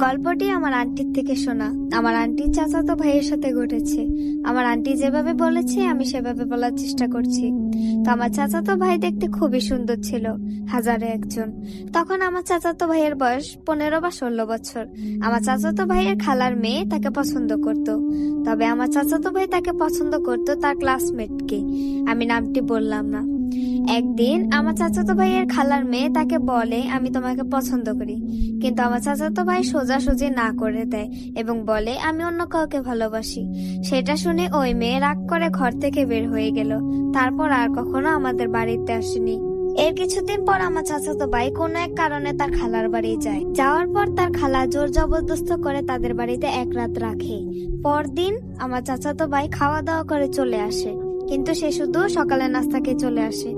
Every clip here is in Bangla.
গল্পটি আমার আন্টির থেকে শোনা। আমার আন্টির চাচাতো ভাইয়ের সাথে ঘটেছে। আমার আন্টি যেভাবে বলেছে আমি সেভাবে বলার চেষ্টা করছি। তো আমার চাচাতো ভাই দেখতে খুবই সুন্দর ছিল, হাজারে একজন। তখন আমার চাচাতো ভাইয়ের বয়স 15 বা 16 বছর। আমার চাচাতো ভাইয়ের খালার মেয়ে তাকে পছন্দ করত। তবে আমার চাচাতো ভাই তাকে পছন্দ করত তার ক্লাসমেটকে, আমি নামটি বললাম না। একদিন আমার চাচাতো ভাইয়ের খালার মেয়ে তাকে বলে আমি তোমাকে পছন্দ করি, কিন্তু আমার চাচাতো ভাই সোজাসুজি না করে দেয় এবং বলে আমি অন্য কাউকে ভালোবাসি। সেটা শুনে ওই মেয়ে রাগ করে ঘর থেকে বের হয়ে গেল। তারপর আর কখনো আমাদের বাড়িতে আসেনি। এর কিছুদিন পর আমার চাচাতো ভাই কোনো এক কারণে তার খালার বাড়ি যায়। যাওয়ার পর তার খালা জোর জবরদস্ত করে তাদের বাড়িতে এক রাত রাখে। পরদিন আমার চাচাতো ভাই খাওয়া দাওয়া করে চলে আসে, কিন্তু সে শুধু সকালে নাস্তাকে চলে আসে।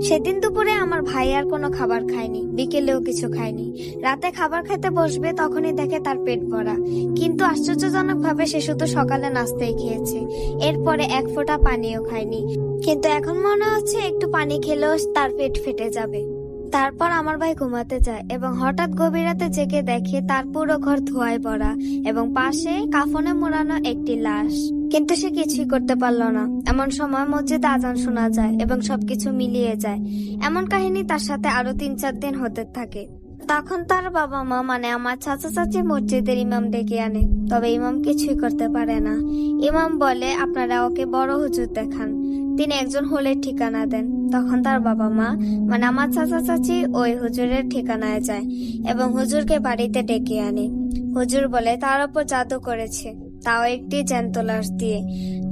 সেদিন দুপুরে আমার ভাই আর কোনো খাবার খায়নি, বিকেলেও কিছু খায়নি। রাতে খাবার খেতে বসবে তখনই দেখে তার পেট ভরা, কিন্তু আশ্চর্যজনক ভাবে সে শুধু সকালে নাস্তাই খেয়েছে। এরপরে এক ফোঁটা পানিও খায়নি, কিন্তু এখন মনে হচ্ছে একটু পানি খেলেও তার পেট ফেটে যাবে। তারপর আমার ভাই ঘুমাতে যায় এবং হঠাৎ গভীর রাতে জেগে দেখে তার পুরো ঘর ধোঁয়ায় ভরা এবং পাশে কাফনে মোড়ানো একটি লাশ। কিন্তু সে কিছুই করতে পারলো না। এমন সময় মসজিদে আজান শোনা যায় এবং সবকিছু মিলিয়ে যায়। এমন কাহিনী তার সাথে আরো 3-4 দিন হতে থাকে। তখন তার বাবা মা মানে আমার চাচা চাচি মসজিদের ইমাম ডেকে আনে, তবে ইমাম কিছুই করতে পারে না। ইমাম বলে আপনারা ওকে বড় হুজুর দেখান, তিনি একজন হোলের ঠিকানা দেন। তখন তার বাবা মা মানে আমার চাচা চাচি ওই হুজুরের ঠিকানায় যায় এবং হুজুরকে বাড়িতে ডেকে আনে। হুজুর বলে তার উপর জাদু করেছে, তাও একটি জ্যান্ত লাশ দিয়ে।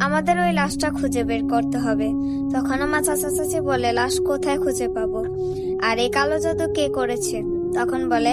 আমাদের ওই লাশটা খুঁজে বের করতে হবে। তখন আমার চাচা চাচি বলে লাশ কোথায় খুঁজে পাবো, আর এই কালো জাদু কে করেছে? তখন বলে